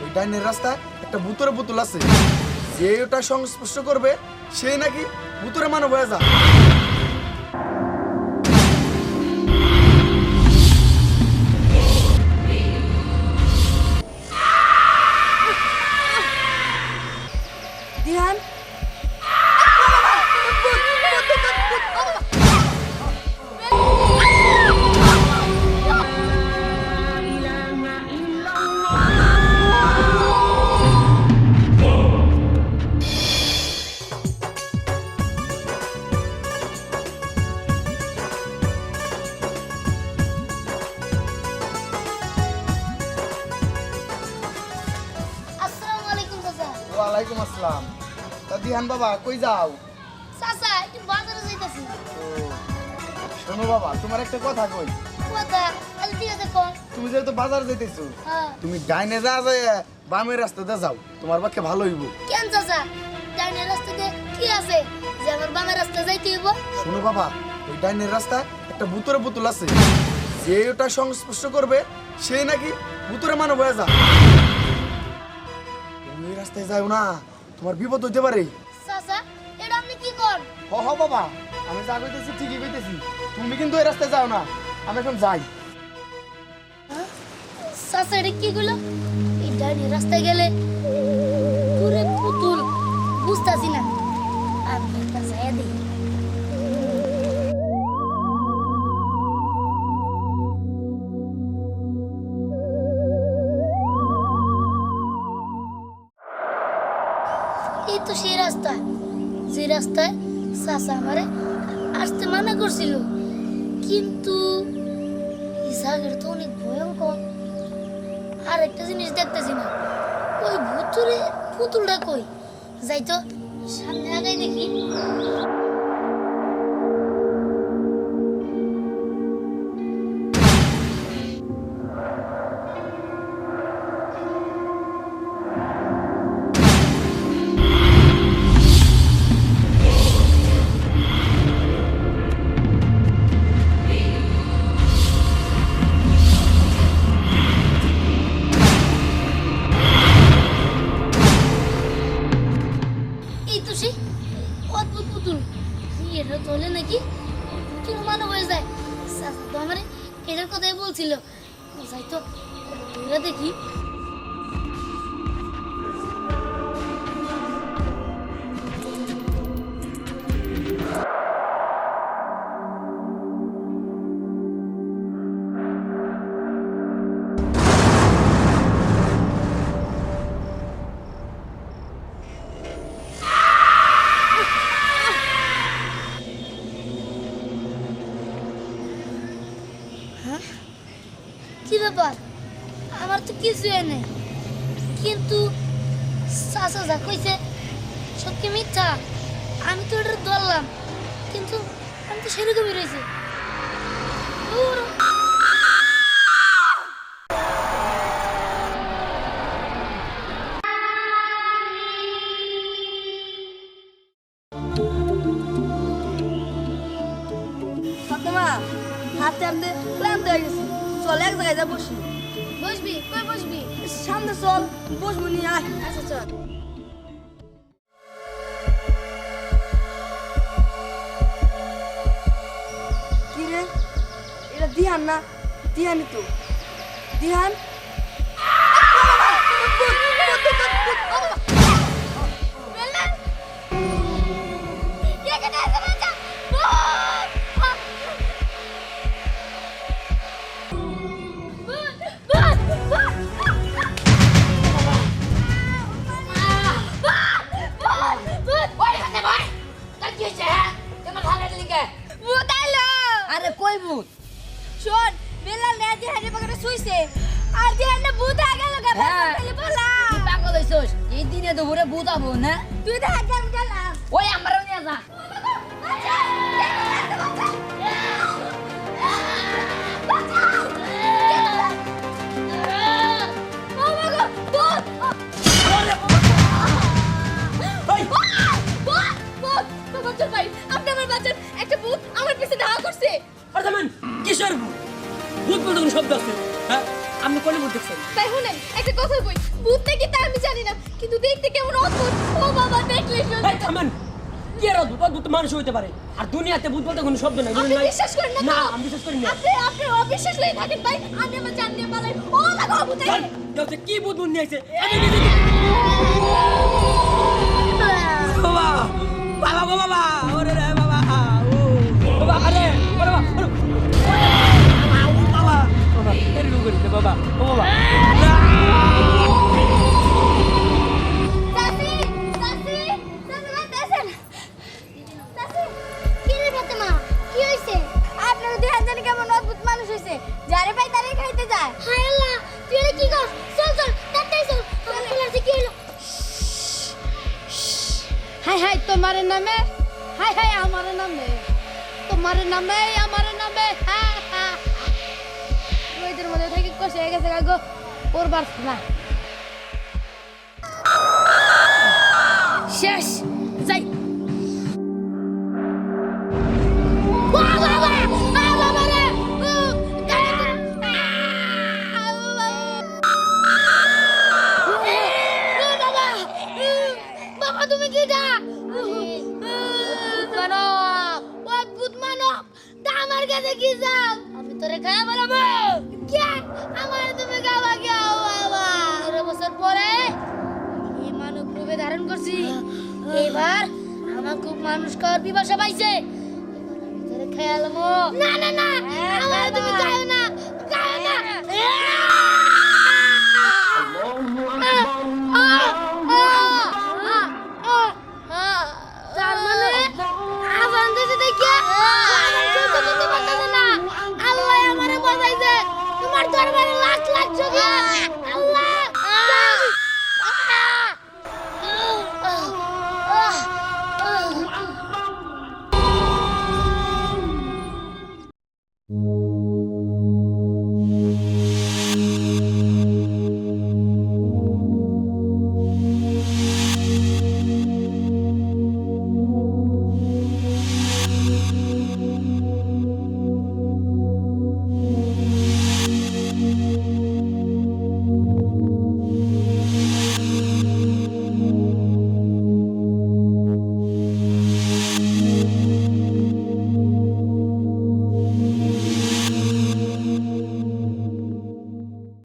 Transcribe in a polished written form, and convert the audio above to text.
ওই ডাইনের রাস্তায় একটা ভূতের পুতুল আছে, যে ওটা সংস্পর্শ করবে সেই নাকি ভূতের মানব হয়ে যায়। দিহান আসসালামু আলাইকুম চাচা। ওয়ালাইকুম আসসালাম। তা দিহান বাবা কই যাও? চাচা একটু বাজারে যাইতাছি। ও, শোনো বাবা, তোমার একটা কথা কই। কথা আচ্ছা ঠিক আছে কোন। তুমি যেহেতু বাজার যাইতেছো, হ্যাঁ তুমি ডাইনে যা যায় বামের রাস্তাতে যাও, তোমার পক্ষে ভালো হইব। কেন চাচা ডাইনের রাস্তাতে কি আছে যে আমার বামের রাস্তা যাইতে হইব? শোনো বাবা, ওই ডাইনের রাস্তায় একটা ভূতের পুতুল আছে, যে ওটা সংস্পর্শ করবে সেই নাকি ভূতের মানব হয়ে যায়। তুমি এই রাস্তায় যাও না, তোমার বিপদ হইতে পারে। চাচা এটা আপনি কি কর? হ হ বাবা, আমি যা কইতেছি ঠিকই কইতেছি, তুমি কিন্তু এই রাস্তায় যাও না, আমি এখন যাই। চাচা এটা কি গুলো? এই ডাইনের রাস্তায় গেলে পুরে পুতুল বুঝতাছি না। আমি একটা যাইয়া দেখি। এই তো সেই রাস্তা যে রাস্তায় চাচা আমারে আসতে মানা করছিল, কিন্তু এই জায়গাটা তো অনেক ভয়ঙ্কর। আর একটা জিনিস দেখতেছি না, ওই ভুতুরে পুতুলটা কই? যাই তো সামনে আগাই দেখি। এই তো সেই অদ্ভুত পুতুল, এটা চলে নাকি পুতুল মানব হয়ে যায়। চাচা তো আমার এটার কথাই বলছিল। যাই তো ওরা দেখি। কি ব্যাপার? আমার তো কিছু নেই, কিন্তু চাচা যা কইছে সত্যি মিথ্যা। আমি তো এটা ধরলাম, কিন্তু আমি তো সেরকমই রয়েছে। ফাতেমা হাতে হাতে ক্লান্ত হয়ে গেছি, চল এক জায়গায় যা বসি। বসবি? কই বসবি? সামনে চল, বসবো নি আয়। আচ্ছা চল। কি রে, এটা দিহান না? দিহানই তো। দিহান আরে কই ভূত? শোন, বেলাল নে দিহানের পকেটে শুইছে, আর দিহানে ভূত আগে লগা হ্যাঁ। ফেলে বলা। তুই পাগল হইছস? এই দিনে দুপুরে ভূত আবো না? তুই তো একদম গেলা। ওই আমারও নিয়ে যা। কিসের ভূত? ভূত বলতে কোনো শব্দ আছে? হ্যাঁ, আপনি কোন ভূত দেখছেন? তাই শুনেন একটা কথা কই, ভূতটা কি তা আমি জানি না, কিন্তু দেখতে কেমন অদ্ভুত। ও বাবা, দেখলে শুনতে। এই থামেন, কি আর অদ্ভুত অদ্ভুত মানুষ হইতে পারে? আর দুনিয়াতে ভূত বলতে কোনো শব্দ নাই, আপনি বুঝলেন নাই? বিশ্বাস করেন না তো? না, আমি বিশ্বাস করি না। আপনি অবিশ্বাস হয়ে থাকেন ভাই। আমি আমার জান নিয়ে পালাই। ও লাগো ভূত। চল, যাও যে কি ভূত নিয়ে আইছে? আমি নিজে বাবা, বাবা গো বাবা, ওরে রে বাবা, ও বাবা, আরে ওরে বাবা, ও বাবা, বাবা, এর লুগরি রে বাবা, ও বাবা। চাচি চাচি চাচি দেখেন চাচি কি রে ফাতেমা কি হইছে? আপনার দেহ জানি কেমন অদ্ভুত মানুষ হইছে, যারে পাই তারে খাইতে যায়। হায় আল্লাহ তুই এটা কি কর? চল চল তাড়াতাড়ি চল। আমার কি হলো? হাই হাই তোমার নামে, হাই হাই আমার নামে, তোমার নামে আমার নামে। রোদের মধ্যে থেকে কষে গেছে গো, ওর বার না শেষ যাই। বাবা তুমি কি দা? অদ্ভুত মানব তা আমার কাছে কি যাও? আমি তোরে খাওয়া বানাবো। কে আমার তুমি খাওয়া খাও বাবা? 13 বছর পরে এই মানব রূপে ধারণ করছি। এবার আমার খুব মানুষ খাওয়ার পিপাসা পাইছে। তোরে খেয়াল মো। না না না আমার তুমি খাও না।